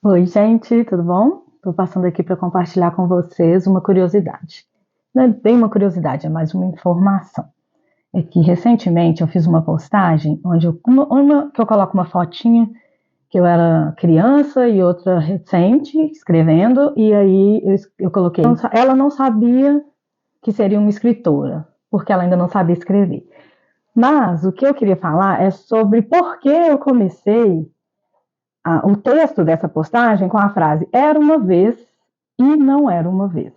Oi, gente, tudo bom? Estou passando aqui para compartilhar com vocês uma curiosidade. Não é bem uma curiosidade, é mais uma informação. É que recentemente eu fiz uma postagem onde que eu coloco uma fotinha que eu era criança e outra recente escrevendo, e aí eu coloquei. Ela não sabia que seria uma escritora, porque ela ainda não sabia escrever. Mas o que eu queria falar é sobre por que eu comecei o texto dessa postagem com a frase "era uma vez e não era uma vez".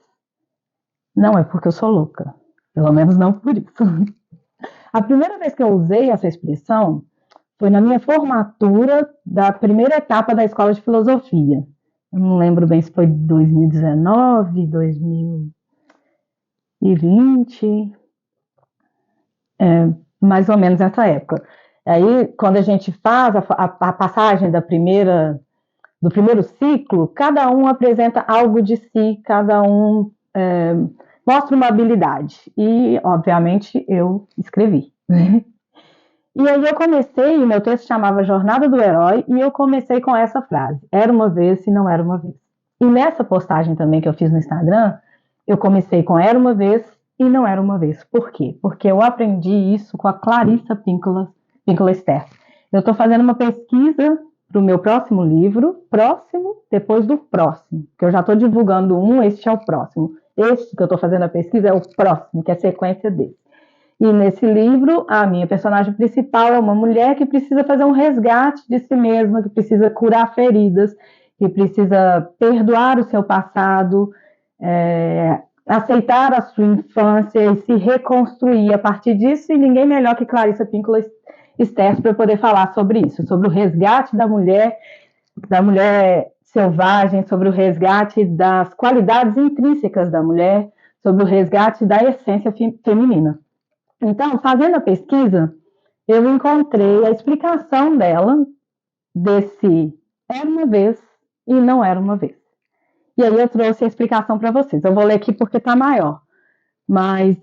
Não é porque eu sou louca, pelo menos não por isso. A primeira vez que eu usei essa expressão foi na minha formatura da primeira etapa da escola de filosofia. Eu não lembro bem se foi 2019, 2020, mais ou menos nessa época. Aí, quando a gente faz a passagem do primeiro ciclo, cada um apresenta algo de si, cada um mostra uma habilidade. E, obviamente, eu escrevi. E aí eu comecei, o meu texto chamava Jornada do Herói, e eu comecei com essa frase: era uma vez e não era uma vez. E nessa postagem também que eu fiz no Instagram, eu comecei com era uma vez e não era uma vez. Por quê? Porque eu aprendi isso com a Clarissa Pinkola Esther. Eu estou fazendo uma pesquisa para o meu próximo livro, próximo depois do próximo, que eu já estou divulgando este é o próximo. Este que eu estou fazendo a pesquisa é o próximo, que é a sequência dele. E nesse livro, a minha personagem principal é uma mulher que precisa fazer um resgate de si mesma, que precisa curar feridas, que precisa perdoar o seu passado, aceitar a sua infância e se reconstruir a partir disso. E ninguém melhor que Clarissa Pinkola Esther para poder falar sobre isso, sobre o resgate da mulher selvagem, sobre o resgate das qualidades intrínsecas da mulher, sobre o resgate da essência feminina. Então, fazendo a pesquisa, eu encontrei a explicação dela desse era uma vez e não era uma vez. E aí eu trouxe a explicação para vocês. Eu vou ler aqui porque está maior. Mas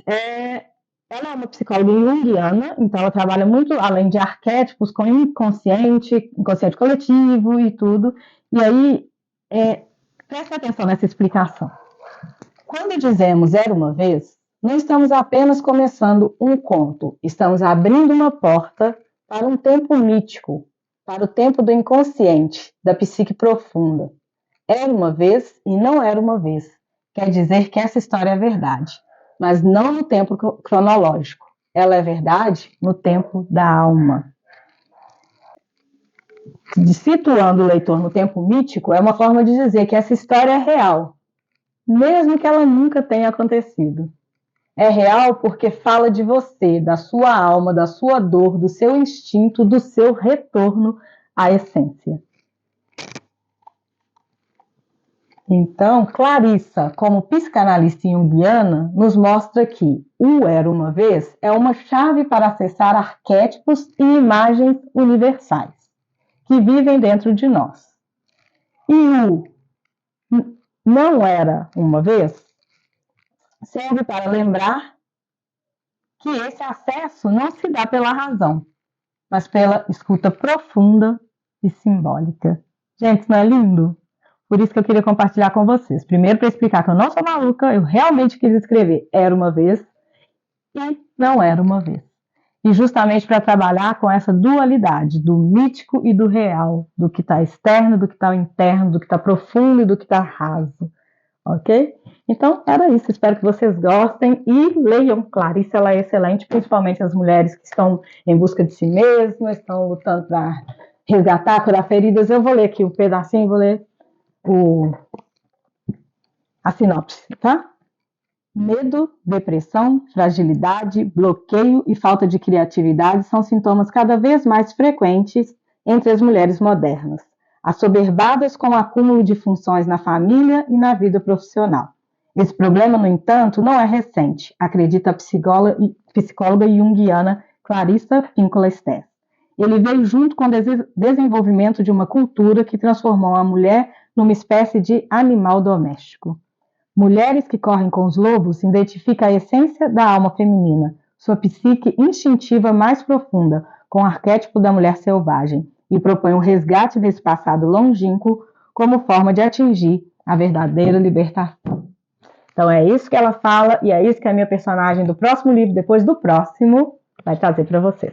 ela é uma psicóloga junguiana, então ela trabalha muito além de arquétipos com inconsciente coletivo e tudo. E aí, presta atenção nessa explicação. Quando dizemos era uma vez, não estamos apenas começando um conto, estamos abrindo uma porta para um tempo mítico, para o tempo do inconsciente, da psique profunda. Era uma vez e não era uma vez. Quer dizer que essa história é verdade, mas não no tempo cronológico. Ela é verdade no tempo da alma. Situando o leitor no tempo mítico é uma forma de dizer que essa história é real, mesmo que ela nunca tenha acontecido. É real porque fala de você, da sua alma, da sua dor, do seu instinto, do seu retorno à essência. Então, Clarissa, como psicanalista junguiana, nos mostra que o era uma vez é uma chave para acessar arquétipos e imagens universais que vivem dentro de nós. E o não era uma vez serve para lembrar que esse acesso não se dá pela razão, mas pela escuta profunda e simbólica. Gente, não é lindo? Por isso que eu queria compartilhar com vocês. Primeiro, para explicar que eu não sou maluca, eu realmente quis escrever era uma vez e não era uma vez. E justamente para trabalhar com essa dualidade do mítico e do real, do que está externo, do que está interno, do que está profundo e do que está raso. Ok? Então, era isso. Espero que vocês gostem e leiam. Clarissa, ela é excelente, principalmente as mulheres que estão em busca de si mesmas, estão lutando para resgatar, curar feridas. Eu vou ler aqui um pedacinho, vou ler a sinopse, tá? Medo, depressão, fragilidade, bloqueio e falta de criatividade são sintomas cada vez mais frequentes entre as mulheres modernas, assoberbadas com o acúmulo de funções na família e na vida profissional. Esse problema, no entanto, não é recente, acredita a psicóloga junguiana Clarissa Pinkola Esther. Ele veio junto com o desenvolvimento de uma cultura que transformou a mulher numa espécie de animal doméstico. Mulheres que correm com os lobos identificam a essência da alma feminina, sua psique instintiva mais profunda, com o arquétipo da mulher selvagem, e propõe um resgate desse passado longínquo como forma de atingir a verdadeira libertação. Então é isso que ela fala e é isso que a minha personagem do próximo livro, depois do próximo, vai trazer para vocês.